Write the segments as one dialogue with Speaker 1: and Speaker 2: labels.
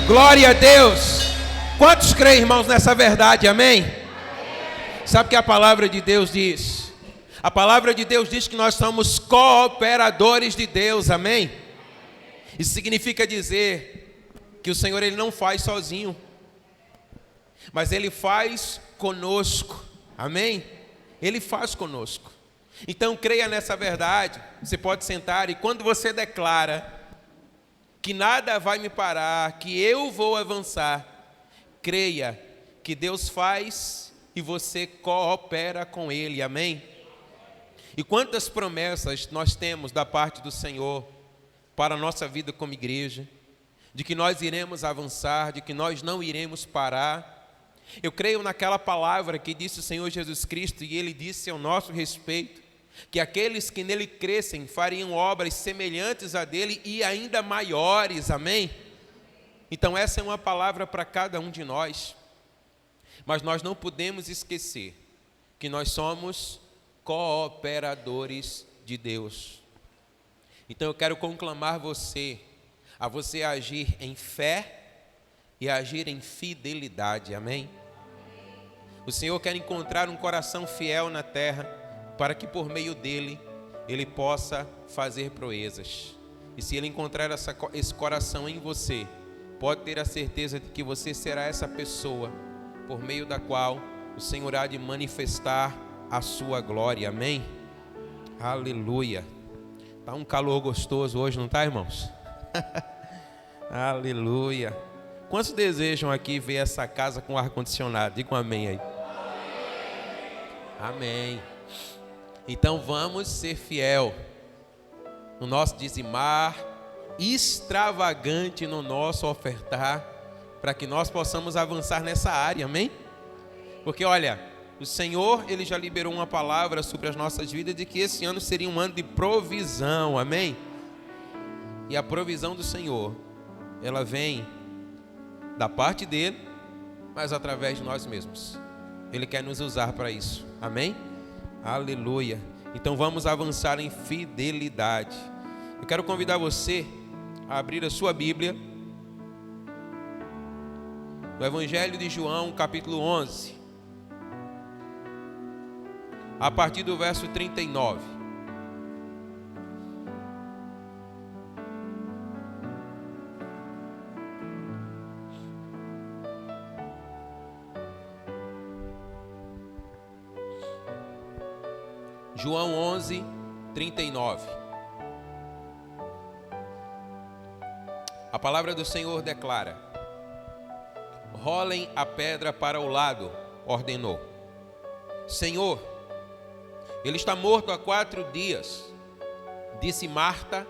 Speaker 1: Glória a Deus. Quantos creem, irmãos, nessa verdade? Amém? Sabe o que a palavra de Deus diz? A palavra de Deus diz que nós somos cooperadores de Deus. Amém? Isso significa dizer que o Senhor ele não faz sozinho, mas Ele faz conosco. Amém? Ele faz conosco. Então creia nessa verdade. Você pode sentar e quando você declara que nada vai me parar, que eu vou avançar, creia que Deus faz e você coopera com Ele. Amém? E quantas promessas nós temos da parte do Senhor para a nossa vida como igreja, de que nós iremos avançar, de que nós não iremos parar. Eu creio naquela palavra que disse o Senhor Jesus Cristo, e Ele disse ao nosso respeito, que aqueles que nele crescem fariam obras semelhantes a dele e ainda maiores. Amém? Então essa é uma palavra para cada um de nós, mas nós não podemos esquecer que nós somos cooperadores de Deus. Então eu quero conclamar você a você agir em fé e agir em fidelidade. Amém? O Senhor quer encontrar um coração fiel na terra, para que por meio dele, ele possa fazer proezas. E se ele encontrar esse coração em você, pode ter a certeza de que você será essa pessoa, por meio da qual o Senhor há de manifestar a sua glória. Amém? Aleluia. Está um calor gostoso hoje, não está, irmãos? Aleluia. Quantos desejam aqui ver essa casa com ar-condicionado? Diga um amém aí. Amém. Então vamos ser fiel no nosso dizimar, extravagante no nosso ofertar, para que nós possamos avançar nessa área. Amém? Porque olha, o Senhor ele já liberou uma palavra sobre as nossas vidas de que esse ano seria um ano de provisão. Amém? E a provisão do Senhor, ela vem da parte dele, mas através de nós mesmos. Ele quer nos usar para isso. Amém? Aleluia. Então vamos avançar em fidelidade. Eu quero convidar você a abrir a sua Bíblia no Evangelho de João, capítulo 11, a partir do verso 39. João 11, 39. A palavra do Senhor declara: rolem a pedra para o lado, ordenou. Senhor, ele está morto há 4 dias, disse Marta,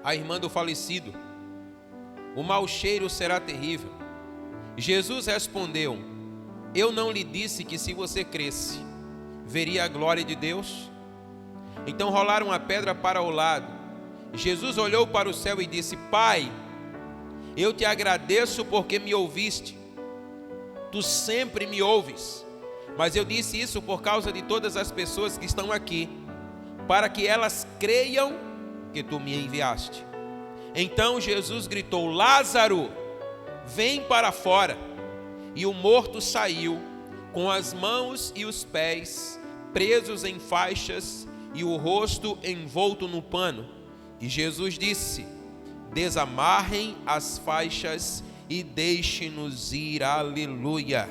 Speaker 1: a irmã do falecido. O mau cheiro será terrível. Jesus respondeu: eu não lhe disse que se você cresce, veria a glória de Deus? Então rolaram a pedra para o lado. Jesus olhou para o céu e disse: Pai, eu te agradeço porque me ouviste. Tu sempre me ouves. Mas eu disse isso por causa de todas as pessoas que estão aqui, para que elas creiam que tu me enviaste. Então Jesus gritou: Lázaro, vem para fora. E o morto saiu, com as mãos e os pés presos em faixas e o rosto envolto no pano. E Jesus disse: desamarrem as faixas e deixe-nos ir. Aleluia,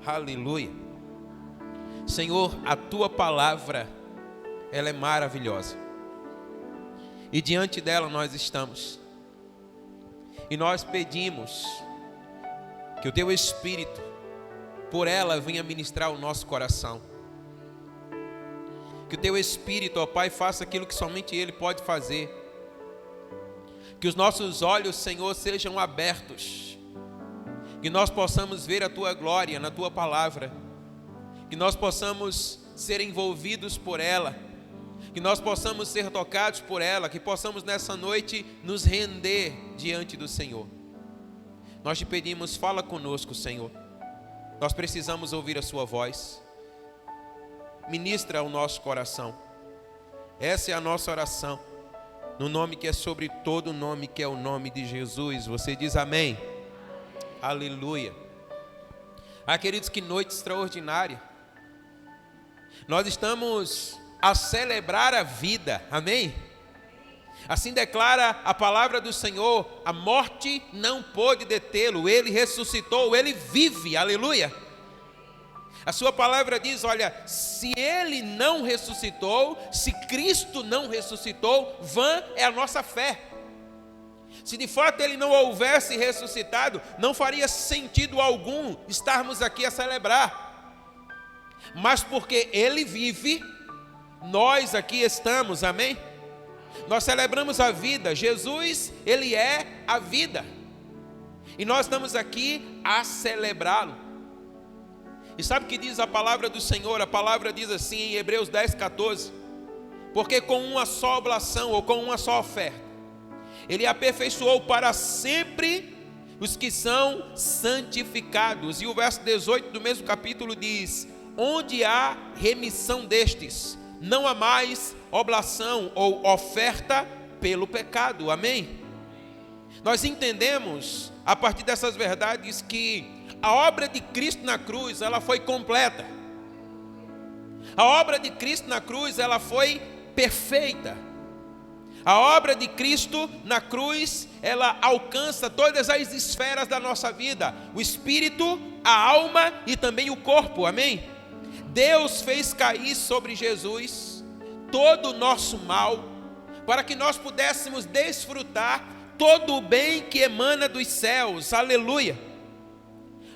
Speaker 1: aleluia. Senhor, a tua palavra, ela é maravilhosa, e diante dela nós estamos, e nós pedimos que o teu Espírito, por ela, venha ministrar o nosso coração. Que o teu Espírito, ó Pai, faça aquilo que somente Ele pode fazer. Que os nossos olhos, Senhor, sejam abertos. Que nós possamos ver a tua glória na tua palavra. Que nós possamos ser envolvidos por ela. Que nós possamos ser tocados por ela. Que possamos nessa noite nos render diante do Senhor. Nós te pedimos, fala conosco, Senhor. Nós precisamos ouvir a sua voz. Ministra ao nosso coração. Essa é a nossa oração, no nome que é sobre todo nome, que é o nome de Jesus. Você diz amém? Aleluia. Queridos, que noite extraordinária. Nós estamos a celebrar a vida, amém? Assim declara a palavra do Senhor: a morte não pôde detê-lo, ele ressuscitou, ele vive, aleluia. A sua palavra diz: olha, se ele não ressuscitou, se Cristo não ressuscitou, vã é a nossa fé. Se de fato ele não houvesse ressuscitado, não faria sentido algum estarmos aqui a celebrar. Mas porque ele vive, nós aqui estamos, amém? Nós celebramos a vida. Jesus, ele é a vida. E nós estamos aqui a celebrá-lo. E sabe o que diz a palavra do Senhor? A palavra diz assim em Hebreus 10:14: porque com uma só oblação, ou com uma só oferta, ele aperfeiçoou para sempre os que são santificados. E o verso 18 do mesmo capítulo diz: onde há remissão destes, não há mais oblação ou oferta pelo pecado, amém? Nós entendemos, a partir dessas verdades, que a obra de Cristo na cruz, ela foi completa. A obra de Cristo na cruz, ela foi perfeita. A obra de Cristo na cruz, ela alcança todas as esferas da nossa vida: o espírito, a alma e também o corpo, amém? Deus fez cair sobre Jesus todo o nosso mal, para que nós pudéssemos desfrutar todo o bem que emana dos céus, aleluia.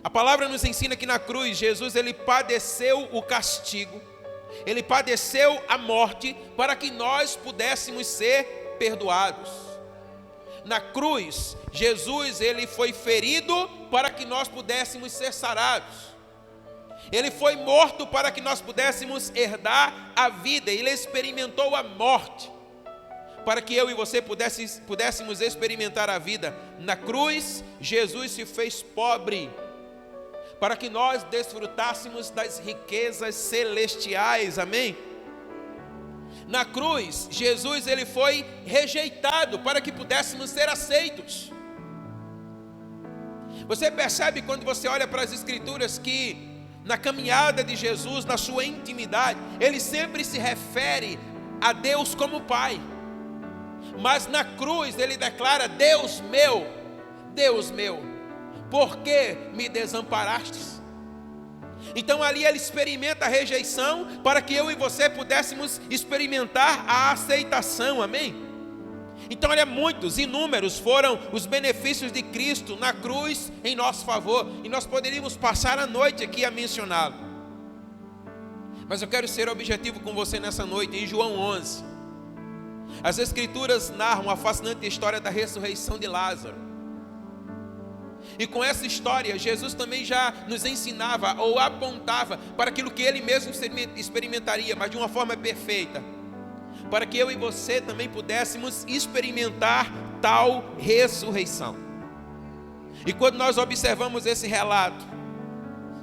Speaker 1: A palavra nos ensina que na cruz, Jesus, ele padeceu o castigo, ele padeceu a morte, para que nós pudéssemos ser perdoados. Na cruz, Jesus, ele foi ferido para que nós pudéssemos ser sarados. Ele foi morto para que nós pudéssemos herdar a vida. Ele experimentou a morte para que eu e você pudéssemos experimentar a vida. Na cruz, Jesus se fez pobre para que nós desfrutássemos das riquezas celestiais, amém? Na cruz, Jesus, ele foi rejeitado para que pudéssemos ser aceitos. Você percebe quando você olha para as Escrituras que na caminhada de Jesus, na sua intimidade, ele sempre se refere a Deus como Pai. Mas na cruz ele declara: Deus meu, por que me desamparastes? Então ali ele experimenta a rejeição para que eu e você pudéssemos experimentar a aceitação, amém? Então olha, muitos, inúmeros foram os benefícios de Cristo na cruz em nosso favor, e nós poderíamos passar a noite aqui a mencioná-lo. Mas eu quero ser objetivo com você nessa noite. Em João 11, as Escrituras narram a fascinante história da ressurreição de Lázaro. E com essa história, Jesus também já nos ensinava ou apontava para aquilo que ele mesmo experimentaria, mas de uma forma perfeita, para que eu e você também pudéssemos experimentar tal ressurreição. E quando nós observamos esse relato,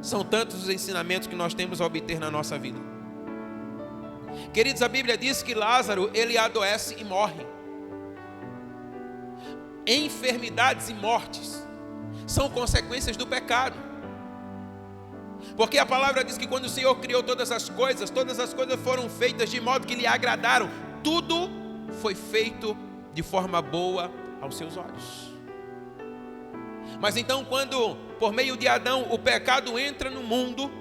Speaker 1: são tantos os ensinamentos que nós temos a obter na nossa vida. Queridos, a Bíblia diz que Lázaro, ele adoece e morre. Enfermidades e mortes são consequências do pecado. Porque a palavra diz que quando o Senhor criou todas as coisas foram feitas de modo que lhe agradaram. Tudo foi feito de forma boa aos seus olhos. Mas então, quando por meio de Adão o pecado entra no mundo,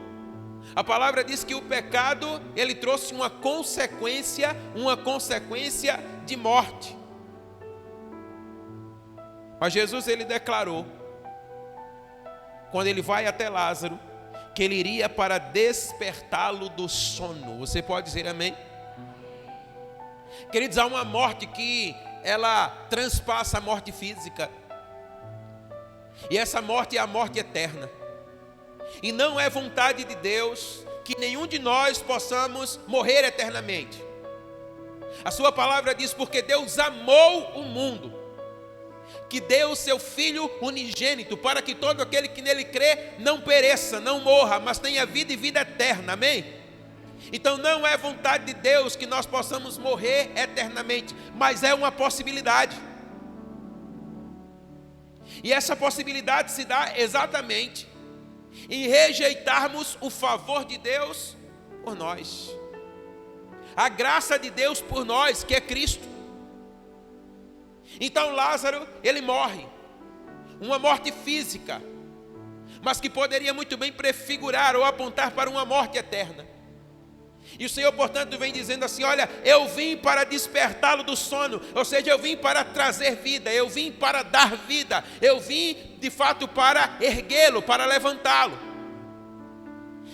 Speaker 1: a palavra diz que o pecado, ele trouxe uma consequência de morte. Mas Jesus, ele declarou, quando ele vai até Lázaro, que ele iria para despertá-lo do sono. Você pode dizer amém? Queridos, há uma morte que ela transpassa a morte física. E essa morte é a morte eterna. E não é vontade de Deus que nenhum de nós possamos morrer eternamente. A sua palavra diz: porque Deus amou o mundo, que deu o seu Filho unigênito, para que todo aquele que nele crê não pereça, não morra, mas tenha vida e vida eterna, amém? Então não é vontade de Deus que nós possamos morrer eternamente, mas é uma possibilidade. E essa possibilidade se dá exatamente em rejeitarmos o favor de Deus por nós, a graça de Deus por nós, que é Cristo. Então Lázaro, ele morre, uma morte física, mas que poderia muito bem prefigurar ou apontar para uma morte eterna. E o Senhor, portanto, vem dizendo assim: olha, eu vim para despertá-lo do sono, ou seja, eu vim para trazer vida, eu vim para dar vida, eu vim de fato para erguê-lo, para levantá-lo.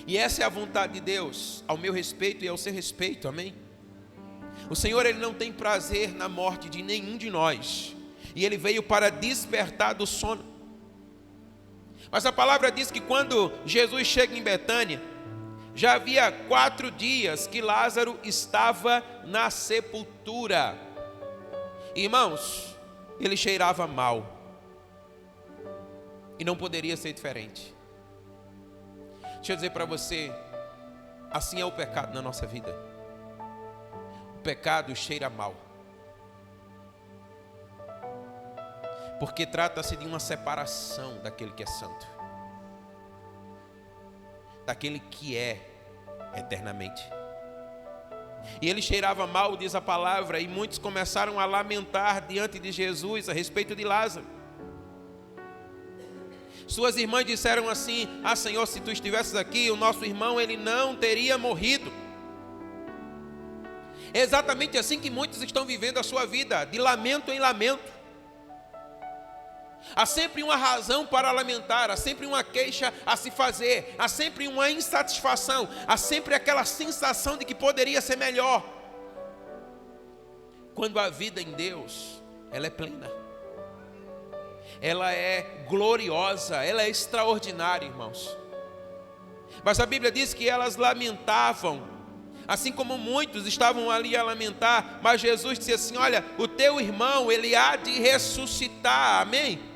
Speaker 1: E essa é a vontade de Deus ao meu respeito e ao seu respeito, amém? O Senhor, Ele não tem prazer na morte de nenhum de nós, e Ele veio para despertar do sono. Mas a palavra diz que quando Jesus chega em Betânia, já havia 4 dias que Lázaro estava na sepultura. Irmãos, ele cheirava mal, e não poderia ser diferente. Deixa eu dizer para você, assim é o pecado na nossa vida. O pecado cheira mal, porque trata-se de uma separação daquele que é santo, daquele que é eternamente. E ele cheirava mal, diz a palavra, e muitos começaram a lamentar diante de Jesus a respeito de Lázaro. Suas irmãs disseram assim: ah, Senhor, se tu estivesses aqui, o nosso irmão, ele não teria morrido. É exatamente assim que muitos estão vivendo a sua vida, de lamento em lamento. Há sempre uma razão para lamentar, há sempre uma queixa a se fazer, há sempre uma insatisfação, há sempre aquela sensação de que poderia ser melhor. Quando a vida em Deus, ela é plena, ela é gloriosa, ela é extraordinária, irmãos. Mas a Bíblia diz que elas lamentavam, assim como muitos estavam ali a lamentar, mas Jesus disse assim: olha, o teu irmão, ele há de ressuscitar, amém?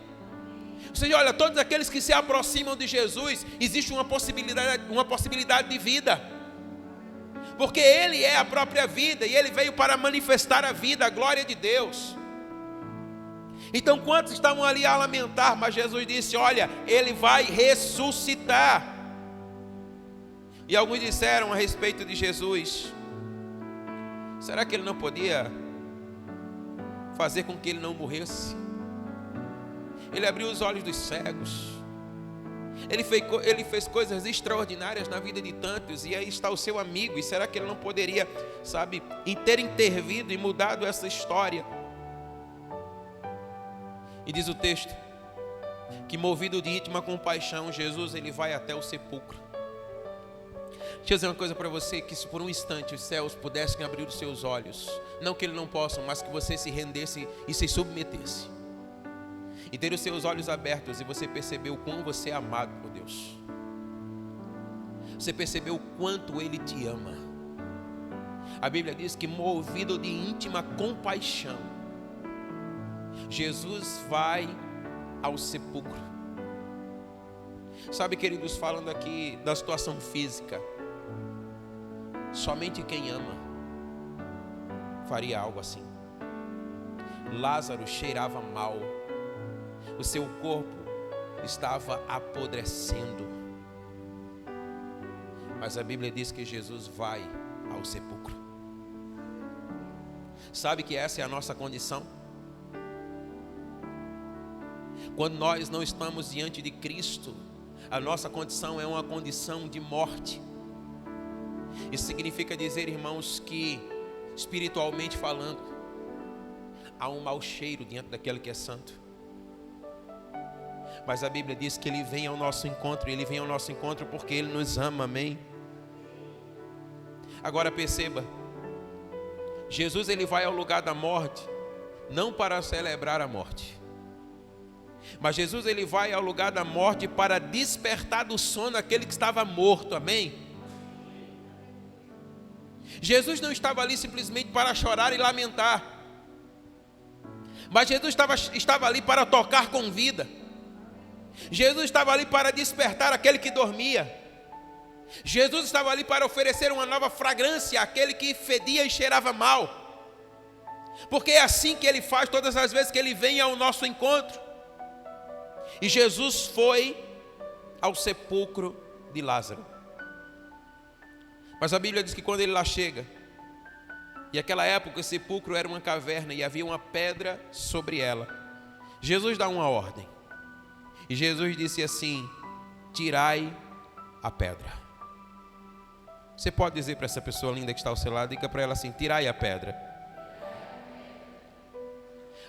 Speaker 1: Ou seja, olha, todos aqueles que se aproximam de Jesus, existe uma possibilidade de vida, porque Ele é a própria vida, e Ele veio para manifestar a vida, a glória de Deus. Então quantos estavam ali a lamentar, mas Jesus disse: olha, Ele vai ressuscitar. E alguns disseram a respeito de Jesus: será que Ele não podia fazer com que Ele não morresse? Ele abriu os olhos dos cegos, Ele fez coisas extraordinárias na vida de tantos, e aí está o seu amigo, e será que Ele não poderia, sabe, ter intervido e mudado essa história? E diz o texto, que movido de íntima compaixão, Jesus, Ele vai até o sepulcro. Deixa eu dizer uma coisa para você, que se por um instante os céus pudessem abrir os seus olhos, não que Ele não possam, mas que você se rendesse e se submetesse, e ter os seus olhos abertos, e você percebeu o quão você é amado por Deus. Você percebeu o quanto Ele te ama. A Bíblia diz que movido de íntima compaixão, Jesus vai ao sepulcro. Sabe, queridos, falando aqui da situação física, somente quem ama faria algo assim. Lázaro cheirava mal, o seu corpo estava apodrecendo, mas a Bíblia diz que Jesus vai ao sepulcro. Sabe que essa é a nossa condição? Quando nós não estamos diante de Cristo, a nossa condição é uma condição de morte. Isso significa dizer, irmãos, que espiritualmente falando, há um mau cheiro diante daquele que é santo. Mas a Bíblia diz que Ele vem ao nosso encontro, e Ele vem ao nosso encontro porque Ele nos ama, amém? Agora perceba, Jesus, Ele vai ao lugar da morte, não para celebrar a morte, mas Jesus, Ele vai ao lugar da morte para despertar do sono aquele que estava morto, amém? Jesus não estava ali simplesmente para chorar e lamentar, mas Jesus estava ali para tocar com vida. Jesus estava ali para despertar aquele que dormia. Jesus estava ali para oferecer uma nova fragrância àquele que fedia e cheirava mal, porque é assim que Ele faz todas as vezes que Ele vem ao nosso encontro. E Jesus foi ao sepulcro de Lázaro. Mas a Bíblia diz que quando ele lá chega, e naquela época o sepulcro era uma caverna e havia uma pedra sobre ela, Jesus dá uma ordem. E Jesus disse assim: tirai a pedra. Você pode dizer para essa pessoa linda que está ao seu lado, diga para ela assim: tirai a pedra.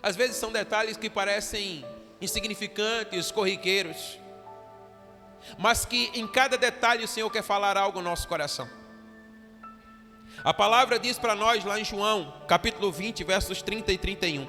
Speaker 1: Às vezes são detalhes que parecem insignificantes, corriqueiros, mas que em cada detalhe o Senhor quer falar algo no nosso coração. A palavra diz para nós lá em João, capítulo 20, versos 30 e 31,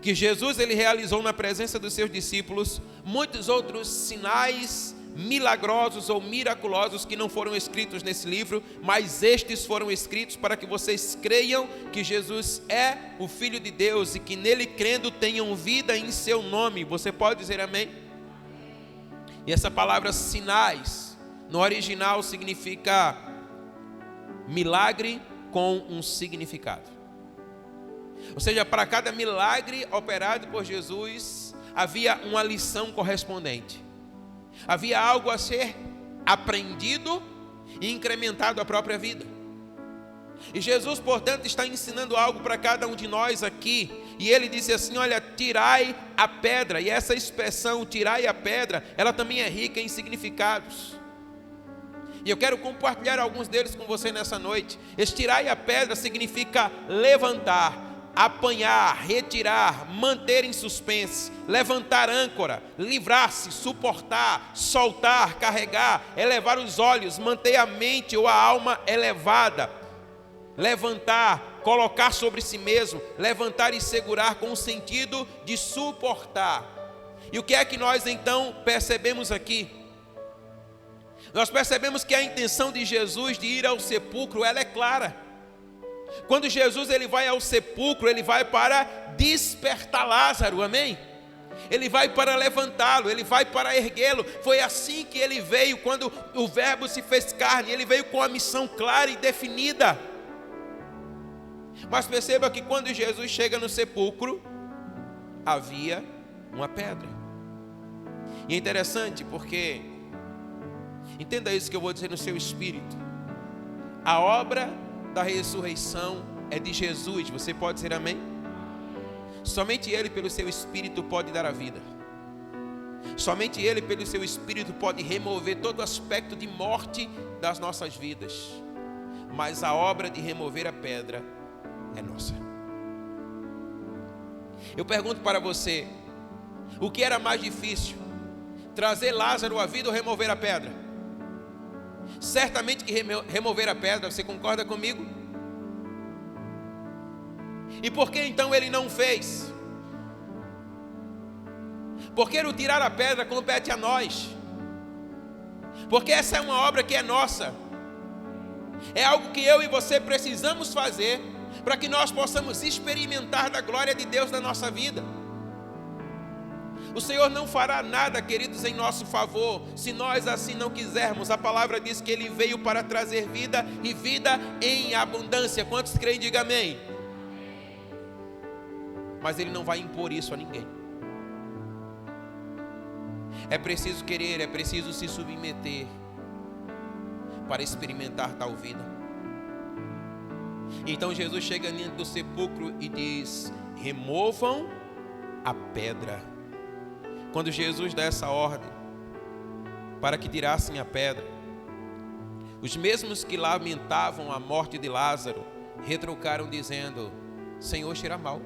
Speaker 1: que Jesus ele realizou na presença dos seus discípulos muitos outros sinais milagrosos ou miraculosos que não foram escritos nesse livro, mas estes foram escritos para que vocês creiam que Jesus é o Filho de Deus e que nele crendo tenham vida em seu nome. Você pode dizer amém? E essa palavra sinais, no original significa milagre com um significado. Ou seja, para cada milagre operado por Jesus, havia uma lição correspondente. Havia algo a ser aprendido e incrementado à própria vida. E Jesus, portanto, está ensinando algo para cada um de nós aqui. E ele disse assim: olha, tirai a pedra. E essa expressão, tirai a pedra, ela também é rica em significados. E eu quero compartilhar alguns deles com você nessa noite. Esse tirai a pedra significa levantar, apanhar, retirar, manter em suspense, levantar âncora, livrar-se, suportar, soltar, carregar, elevar os olhos, manter a mente ou a alma elevada, levantar, colocar sobre si mesmo, levantar e segurar com o sentido de suportar. E o que é que nós então percebemos aqui? Nós percebemos que a intenção de Jesus de ir ao sepulcro, ela é clara. Quando Jesus ele vai ao sepulcro, ele vai para despertar Lázaro, amém? Ele vai para levantá-lo, ele vai para erguê-lo. Foi assim que ele veio, quando o verbo se fez carne, ele veio com a missão clara e definida. Mas perceba que quando Jesus chega no sepulcro, havia uma pedra. E é interessante porque, entenda isso que eu vou dizer no seu espírito, a obra da ressurreição é de Jesus. Você pode dizer amém? Somente Ele pelo seu Espírito pode dar a vida. Somente Ele pelo seu Espírito pode remover todo aspecto de morte das nossas vidas. Mas a obra de remover a pedra é nossa. Eu pergunto para você, o que era mais difícil? Trazer Lázaro à vida ou remover a pedra? Certamente que remover a pedra, você concorda comigo? E por que então ele não fez? Porque o tirar a pedra compete a nós. Porque essa é uma obra que é nossa. É algo que eu e você precisamos fazer para que nós possamos experimentar da glória de Deus na nossa vida. O Senhor não fará nada, queridos, em nosso favor, se nós assim não quisermos. A palavra diz que Ele veio para trazer vida e vida em abundância. Quantos creem, diga amém. Mas Ele não vai impor isso a ninguém. É preciso querer, é preciso se submeter para experimentar tal vida. Então Jesus chega dentro do sepulcro e diz: removam a pedra. Quando Jesus dá essa ordem para que tirassem a pedra, os mesmos que lamentavam a morte de Lázaro retrucaram dizendo: Senhor, cheira mal.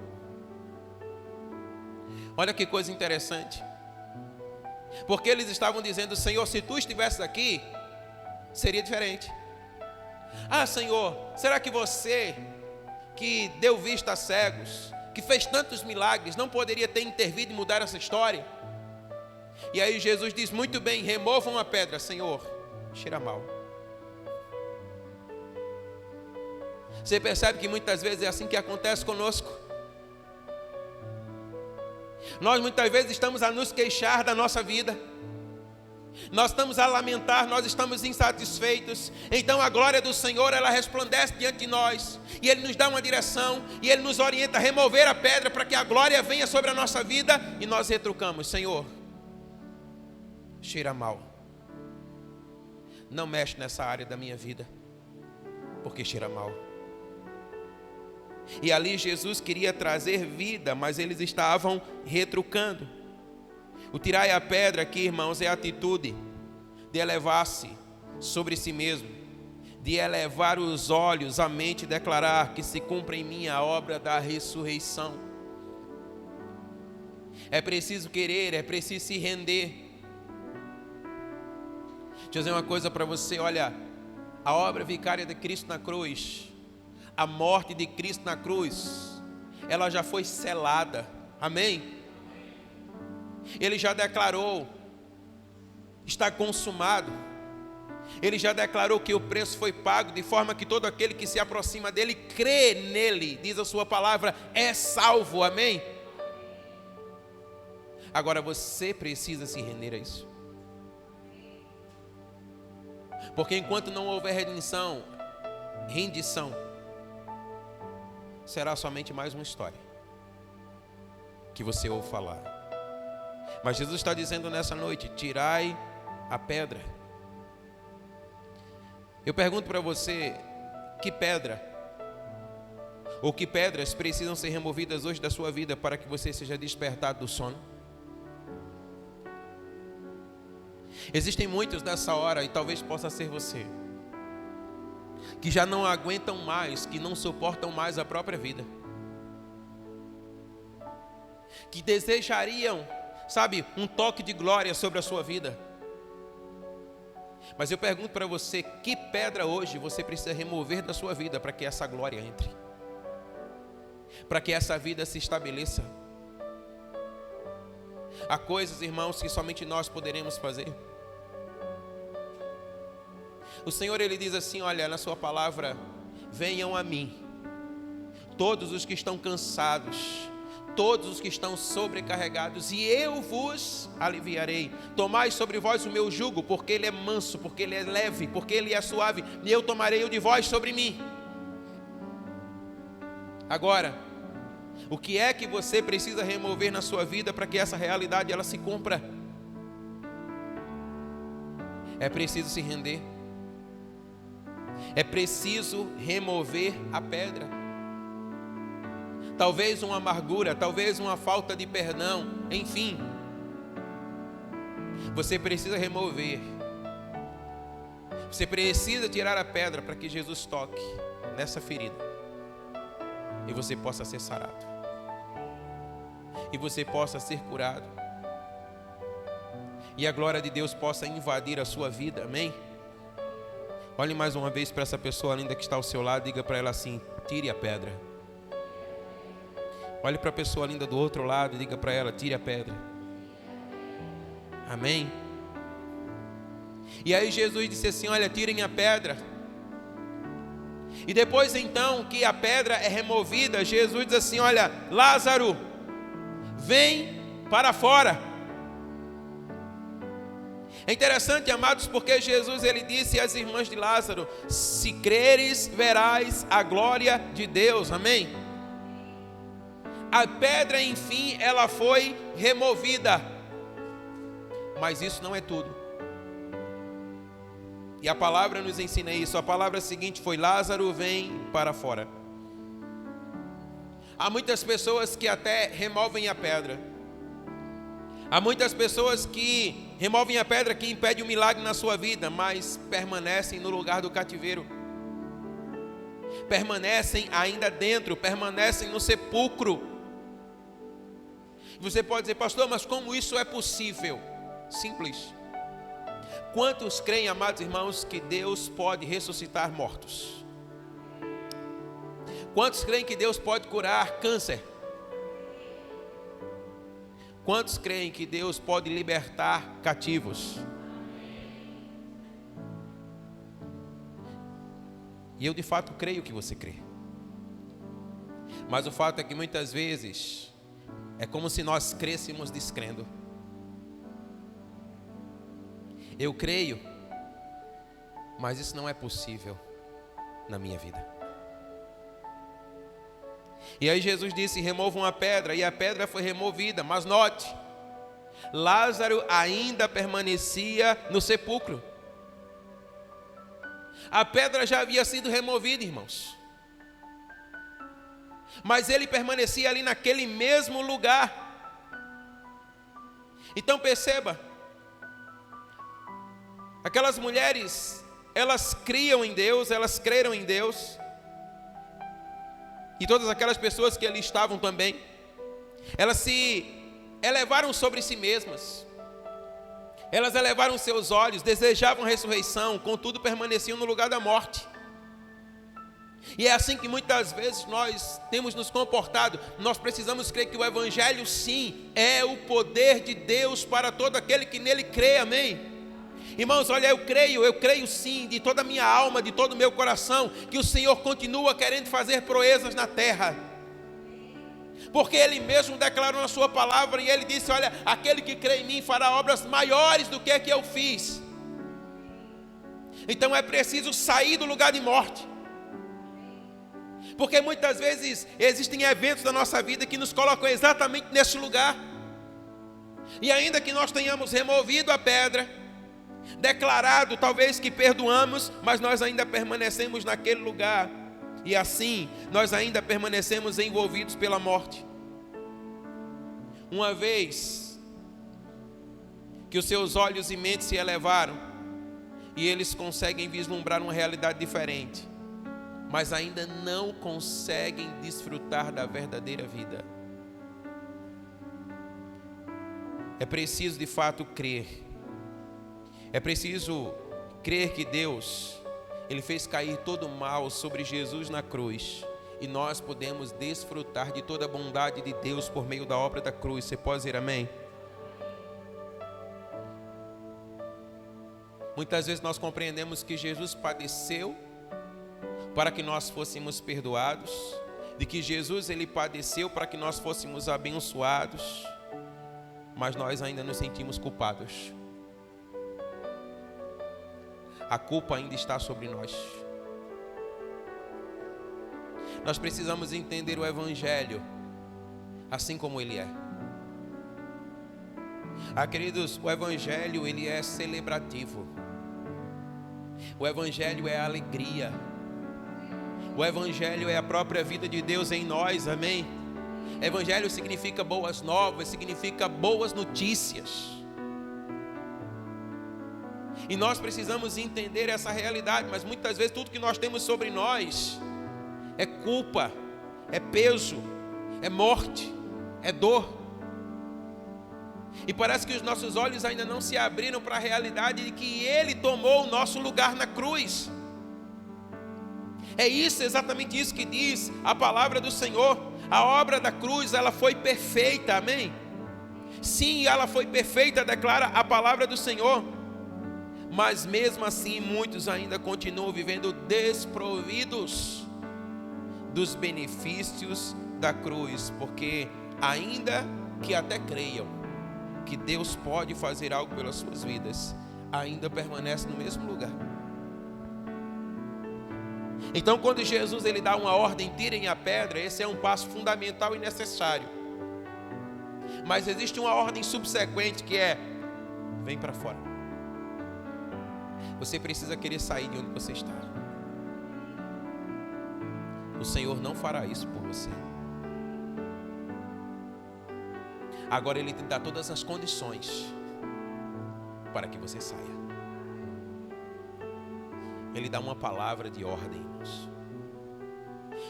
Speaker 1: Olha que coisa interessante, porque eles estavam dizendo: Senhor, se tu estivesses aqui, seria diferente. Ah, Senhor, será que você que deu vista a cegos, que fez tantos milagres, não poderia ter intervido e mudar essa história? E aí Jesus diz: muito bem, removam a pedra. Senhor, cheira mal. Você percebe que muitas vezes é assim que acontece conosco. Nós muitas vezes estamos a nos queixar da nossa vida, nós estamos a lamentar, nós estamos insatisfeitos. Então a glória do Senhor, ela resplandece diante de nós, e Ele nos dá uma direção, e Ele nos orienta a remover a pedra para que a glória venha sobre a nossa vida. E nós retrucamos: Senhor, cheira mal. Não mexe nessa área da minha vida, porque cheira mal. E ali Jesus queria trazer vida, mas eles estavam retrucando. O tirai a pedra aqui, irmãos, é a atitude de elevar-se sobre si mesmo, de elevar os olhos, a mente e declarar que se cumpre em mim a obra da ressurreição. É preciso querer, é preciso se render. Deixa eu dizer uma coisa para você, olha, a obra vicária de Cristo na cruz, a morte de Cristo na cruz, ela já foi selada, amém? Ele já declarou, está consumado. Ele já declarou que o preço foi pago, de forma que todo aquele que se aproxima dele, crê nele, diz a sua palavra, é salvo, amém? Agora você precisa se render a isso. Porque enquanto não houver rendição, será somente mais uma história que você ouve falar. Mas Jesus está dizendo nessa noite, tirai a pedra. Eu pergunto para você, que pedra ou que pedras precisam ser removidas hoje da sua vida para que você seja despertado do sono? Existem muitos nessa hora, e talvez possa ser você, que já não aguentam mais, que não suportam mais a própria vida, que desejariam, sabe, um toque de glória sobre a sua vida. Mas eu pergunto para você, que pedra hoje você precisa remover da sua vida para que essa glória entre? Para que essa vida se estabeleça? Há coisas, irmãos, que somente nós poderemos fazer. O Senhor, Ele diz assim, olha, na sua palavra, venham a mim, todos os que estão cansados, todos os que estão sobrecarregados, e eu vos aliviarei. Tomai sobre vós o meu jugo, porque ele é manso, porque ele é leve, porque ele é suave, e eu tomarei o de vós sobre mim. Agora, o que é que você precisa remover na sua vida para que essa realidade ela se cumpra? É preciso se render. É preciso remover a pedra. Talvez uma amargura, talvez uma falta de perdão, enfim. Você precisa remover. Você precisa tirar a pedra para que Jesus toque nessa ferida e você possa ser sarado, e você possa ser curado, e a glória de Deus possa invadir a sua vida, amém? Olhe mais uma vez para essa pessoa linda que está ao seu lado, diga para ela assim, tire a pedra. Olhe para a pessoa linda do outro lado e diga para ela, tire a pedra. Amém? E aí Jesus disse assim, olha, tirem a pedra. E depois então que a pedra é removida, Jesus diz assim, olha, Lázaro, vem para fora. É interessante, amados, porque Jesus ele disse às irmãs de Lázaro, se creres, verás a glória de Deus, amém? A pedra, enfim, ela foi removida, mas isso não é tudo. E a palavra nos ensina isso. A palavra seguinte foi, Lázaro, vem para fora. Há muitas pessoas que até removem a pedra. Há muitas pessoas que removem a pedra que impede um milagre na sua vida, mas permanecem no lugar do cativeiro. Permanecem ainda dentro, permanecem no sepulcro. Você pode dizer, pastor, mas como isso é possível? Simples. Quantos creem, amados irmãos, que Deus pode ressuscitar mortos? Quantos creem que Deus pode curar câncer? Quantos creem que Deus pode libertar cativos? E eu de fato creio que você crê. Mas o fato é que muitas vezes é como se nós crêssemos descrendo. Eu creio, mas isso não é possível na minha vida. E aí Jesus disse, removam a pedra, e a pedra foi removida. Mas note, Lázaro ainda permanecia no sepulcro. A pedra já havia sido removida, irmãos. Mas ele permanecia ali naquele mesmo lugar. Então perceba, aquelas mulheres, elas criam em Deus, elas creram em Deus. E todas aquelas pessoas que ali estavam também, elas se elevaram sobre si mesmas. Elas elevaram seus olhos, desejavam ressurreição, contudo permaneciam no lugar da morte. E é assim que muitas vezes nós temos nos comportado. Nós precisamos crer que o Evangelho sim é o poder de Deus para todo aquele que nele crê, amém? Irmãos, olha, eu creio sim, de toda a minha alma, de todo o meu coração, que o Senhor continua querendo fazer proezas na terra. Porque Ele mesmo declarou na sua palavra, e Ele disse, olha, aquele que crê em mim fará obras maiores do que eu fiz. Então é preciso sair do lugar de morte. Porque muitas vezes existem eventos da nossa vida que nos colocam exatamente nesse lugar. E ainda que nós tenhamos removido a pedra, declarado talvez que perdoamos, mas nós ainda permanecemos naquele lugar. E assim, nós ainda permanecemos envolvidos pela morte. Uma vez que os seus olhos e mentes se elevaram, e eles conseguem vislumbrar uma realidade diferente, mas ainda não conseguem desfrutar da verdadeira vida. É preciso de fato crer. É preciso crer que Deus, Ele fez cair todo o mal sobre Jesus na cruz, e nós podemos desfrutar de toda a bondade de Deus por meio da obra da cruz. Você pode dizer amém? Muitas vezes nós compreendemos que Jesus padeceu para que nós fôssemos perdoados, de que Jesus Ele padeceu para que nós fôssemos abençoados, mas nós ainda nos sentimos culpados. A culpa ainda está sobre nós. Nós precisamos entender o Evangelho assim como ele é. Queridos, o Evangelho ele é celebrativo. O Evangelho é alegria. O Evangelho é a própria vida de Deus em nós, amém? Evangelho significa boas novas, significa boas notícias. E nós precisamos entender essa realidade, mas muitas vezes tudo que nós temos sobre nós é culpa, é peso, é morte, é dor. E parece que os nossos olhos ainda não se abriram para a realidade de que Ele tomou o nosso lugar na cruz. É isso, exatamente isso que diz a palavra do Senhor. A obra da cruz, ela foi perfeita, amém? Sim, ela foi perfeita, declara a palavra do Senhor. Mas mesmo assim, muitos ainda continuam vivendo desprovidos dos benefícios da cruz, porque ainda que até creiam que Deus pode fazer algo pelas suas vidas, ainda permanece no mesmo lugar. Então, quando Jesus ele dá uma ordem, tirem a pedra, esse é um passo fundamental e necessário. Mas existe uma ordem subsequente que é: vem para fora. Você precisa querer sair de onde você está. O Senhor não fará isso por você. Agora Ele te dá todas as condições para que você saia. Ele dá uma palavra de ordem, irmãos.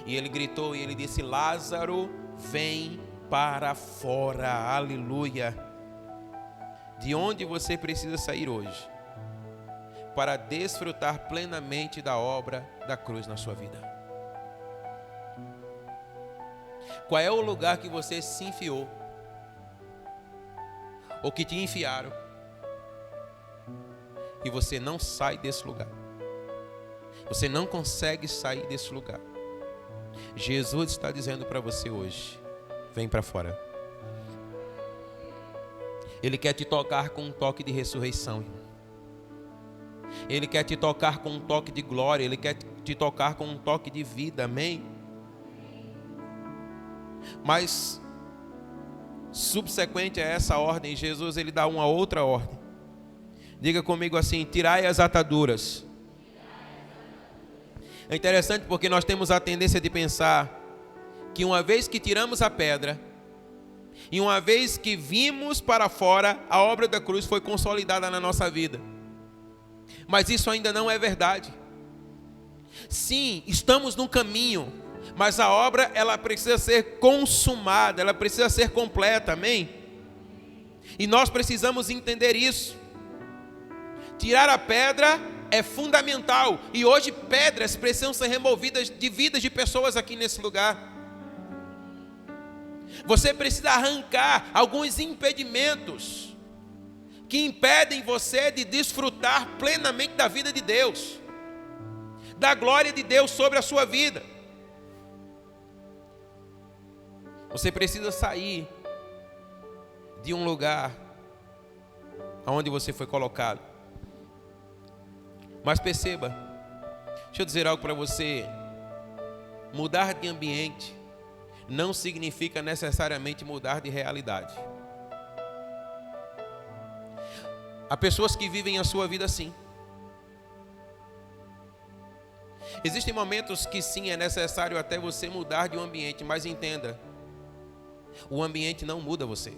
Speaker 1: E Ele gritou e Ele disse: Lázaro, vem para fora. Aleluia. De onde você precisa sair hoje para desfrutar plenamente da obra da cruz na sua vida? Qual é o lugar que você se enfiou? Ou que te enfiaram? E você não sai desse lugar. Você não consegue sair desse lugar. Jesus está dizendo para você hoje: vem para fora. Ele quer te tocar com um toque de ressurreição, irmão. Ele quer te tocar com um toque de glória. Ele quer te tocar com um toque de vida, amém? Mas subsequente a essa ordem, Jesus ele dá uma outra ordem. Diga comigo assim: tirai as ataduras. É interessante porque nós temos a tendência de pensar que uma vez que tiramos a pedra, e uma vez que vimos para fora, a obra da cruz foi consolidada na nossa vida. Mas isso ainda não é verdade. Sim, estamos no caminho, mas a obra ela precisa ser consumada, ela precisa ser completa, amém? E nós precisamos entender isso. Tirar a pedra é fundamental, e hoje pedras precisam ser removidas de vidas de pessoas aqui nesse lugar. Você precisa arrancar alguns impedimentos que impedem você de desfrutar plenamente da vida de Deus, da glória de Deus sobre a sua vida. Você precisa sair de um lugar onde você foi colocado. Mas perceba, deixa eu dizer algo para você: mudar de ambiente não significa necessariamente mudar de realidade. Há pessoas que vivem a sua vida assim. Existem momentos que sim, é necessário até você mudar de um ambiente, mas entenda, o ambiente não muda você.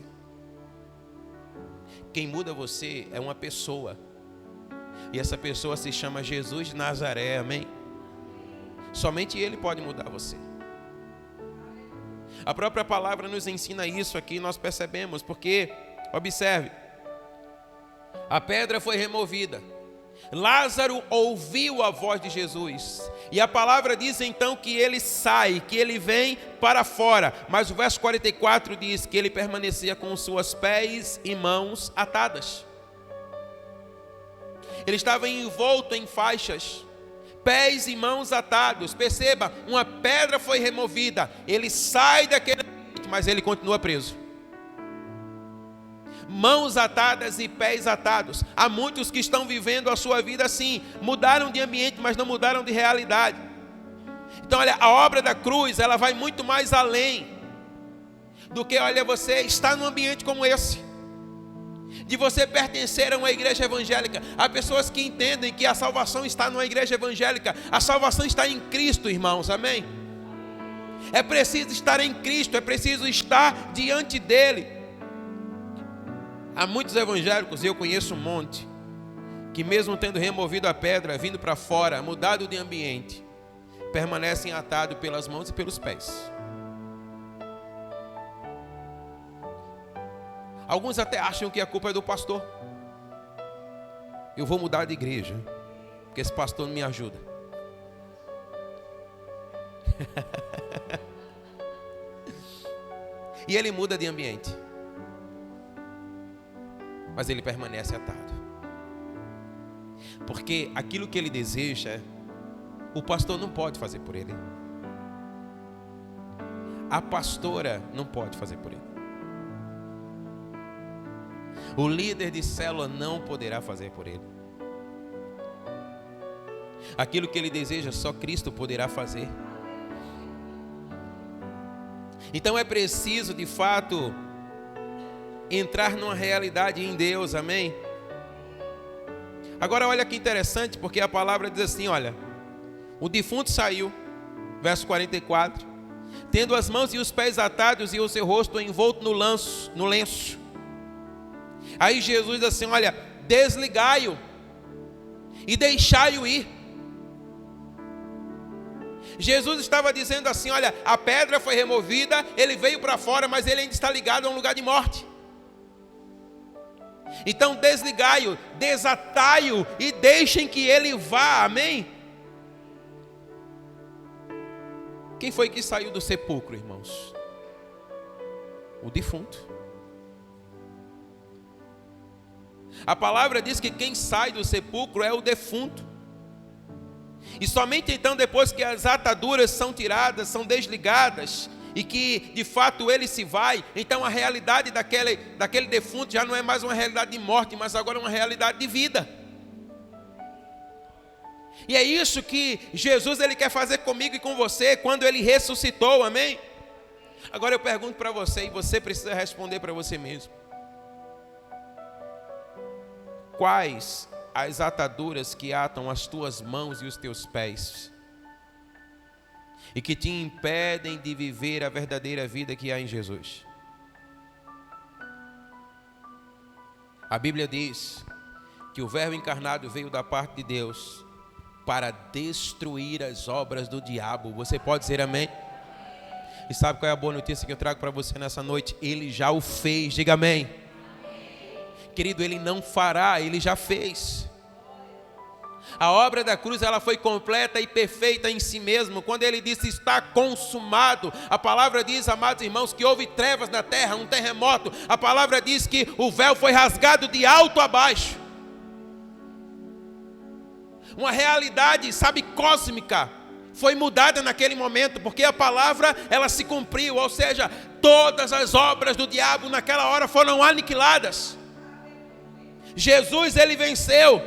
Speaker 1: Quem muda você é uma pessoa. E essa pessoa se chama Jesus de Nazaré, amém? Somente Ele pode mudar você. A própria palavra nos ensina isso aqui, nós percebemos, porque, observe, a pedra foi removida, Lázaro ouviu a voz de Jesus, e a palavra diz então que ele sai, que ele vem para fora, mas o verso 44 diz que ele permanecia com suas pés e mãos atadas. Ele estava envolto em faixas, pés e mãos atados. Perceba, uma pedra foi removida, ele sai daquele ambiente, mas ele continua preso. Mãos atadas e pés atados. Há muitos que estão vivendo a sua vida assim, mudaram de ambiente, mas não mudaram de realidade. Então olha, a obra da cruz, ela vai muito mais além do que, olha, você está num ambiente como esse, de você pertencer a uma igreja evangélica. Há pessoas que entendem que a salvação está numa igreja evangélica. A salvação está em Cristo, irmãos, amém? É preciso estar em Cristo, é preciso estar diante dEle. Há muitos evangélicos, eu conheço um monte, que mesmo tendo removido a pedra, vindo para fora, mudado de ambiente, permanecem atados pelas mãos e pelos pés. Alguns até acham que a culpa é do pastor. Eu vou mudar de igreja, porque esse pastor não me ajuda. E ele muda de ambiente, mas ele permanece atado, porque aquilo que ele deseja, o pastor não pode fazer por ele. A pastora não pode fazer por ele. O líder de célula não poderá fazer por ele. Aquilo que ele deseja, só Cristo poderá fazer. Então é preciso, de fato, entrar numa realidade em Deus, amém? Agora olha que interessante, porque a palavra diz assim, olha, o defunto saiu, verso 44, tendo as mãos e os pés atados e o seu rosto envolto no lenço. Aí Jesus diz assim, olha, desligai-o e deixai-o ir. Jesus estava dizendo assim, olha, a pedra foi removida, ele veio para fora, mas ele ainda está ligado a um lugar de morte. Então desligai-o, desatai-o e deixem que ele vá, amém? Quem foi que saiu do sepulcro, irmãos? O defunto. A palavra diz que quem sai do sepulcro é o defunto. E somente então, depois que as ataduras são tiradas, são desligadas, e que de fato ele se vai, então a realidade daquele defunto já não é mais uma realidade de morte, mas agora uma realidade de vida. E é isso que Jesus ele quer fazer comigo e com você quando ele ressuscitou, amém? Agora eu pergunto para você, e você precisa responder para você mesmo: quais as ataduras que atam as tuas mãos e os teus pés e que te impedem de viver a verdadeira vida que há em Jesus? A Bíblia diz que o Verbo encarnado veio da parte de Deus para destruir as obras do diabo. Você pode dizer amém? E sabe qual é a boa notícia que eu trago para você nessa noite? Ele já o fez, diga amém. Querido, Ele não fará, Ele já fez. A obra da cruz, ela foi completa e perfeita em si mesmo. Quando Ele disse está consumado, a palavra diz, amados irmãos, que houve trevas na terra, um terremoto. A palavra diz que o véu foi rasgado de alto a baixo. Uma realidade, sabe, cósmica foi mudada naquele momento, porque a palavra, ela se cumpriu. Ou seja, todas as obras do diabo naquela hora foram aniquiladas. Jesus, Ele venceu.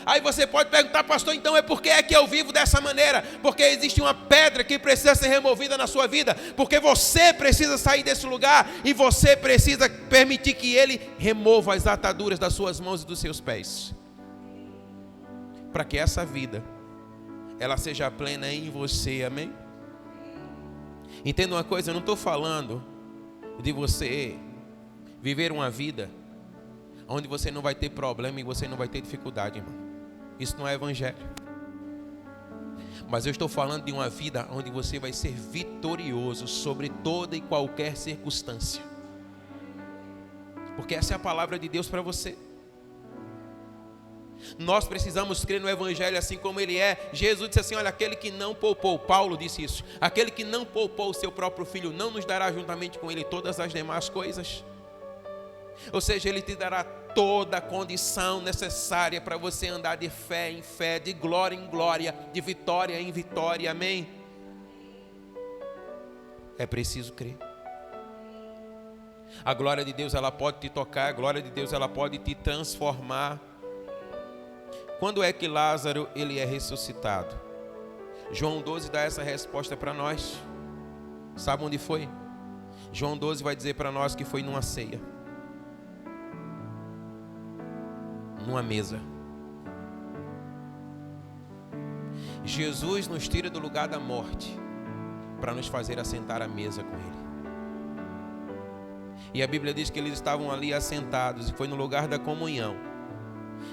Speaker 1: Aí você pode perguntar: pastor, então é por que é que eu vivo dessa maneira? Porque existe uma pedra que precisa ser removida na sua vida, porque você precisa sair desse lugar e você precisa permitir que Ele remova as ataduras das suas mãos e dos seus pés, para que essa vida ela seja plena em você, amém? Entenda uma coisa, eu não estou falando de você viver uma vida onde você não vai ter problema e você não vai ter dificuldade, irmão. Isso não é evangelho. Mas eu estou falando de uma vida onde você vai ser vitorioso sobre toda e qualquer circunstância, porque essa é a palavra de Deus para você. Nós precisamos crer no evangelho assim como ele é. Jesus disse assim: olha, aquele que não poupou, Paulo disse isso, aquele que não poupou o seu próprio filho, não nos dará juntamente com ele todas as demais coisas. Ou seja, ele te dará toda a condição necessária para você andar de fé em fé, de glória em glória, de vitória em vitória, amém? É preciso crer. A glória de Deus, ela pode te tocar, a glória de Deus, ela pode te transformar. Quando é que Lázaro, ele é ressuscitado? João 12 dá essa resposta para nós. Sabe onde foi? João 12 vai dizer para nós que foi numa ceia, numa mesa. Jesus nos tira do lugar da morte para nos fazer assentar à mesa com Ele. E a Bíblia diz que eles estavam ali assentados, e foi no lugar da comunhão,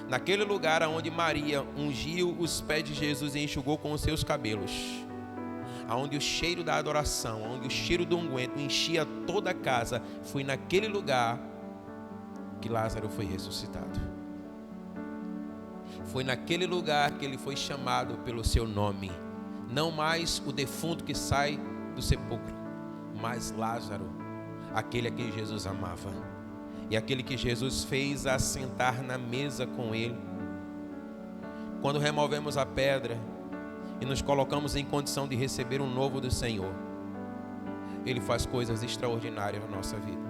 Speaker 1: naquele lugar onde Maria ungiu os pés de Jesus e enxugou com os seus cabelos, aonde o cheiro da adoração, onde o cheiro do unguento enchia toda a casa. Foi naquele lugar que Lázaro foi ressuscitado. Foi naquele lugar que ele foi chamado pelo seu nome. Não mais o defunto que sai do sepulcro, mas Lázaro, aquele a quem Jesus amava, e aquele que Jesus fez assentar na mesa com ele. Quando removemos a pedra e nos colocamos em condição de receber um novo do Senhor, Ele faz coisas extraordinárias na nossa vida.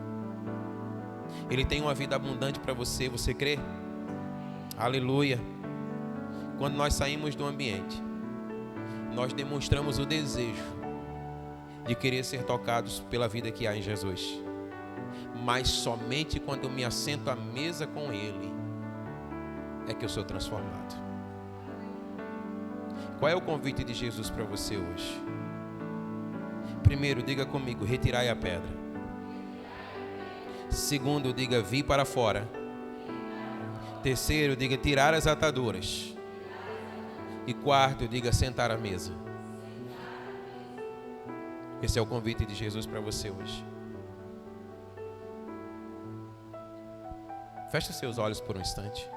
Speaker 1: Ele tem uma vida abundante para você, você crê? Aleluia. Quando nós saímos do ambiente, nós demonstramos o desejo de querer ser tocados pela vida que há em Jesus. Mas somente quando eu me assento à mesa com Ele é que eu sou transformado. Qual é o convite de Jesus para você hoje? Primeiro, diga comigo: retirai a pedra. Segundo, diga: vi para fora. Terceiro, diga: tirar as ataduras. E quarto, diga: sentar à mesa. Esse é o convite de Jesus para você hoje. Feche seus olhos por um instante.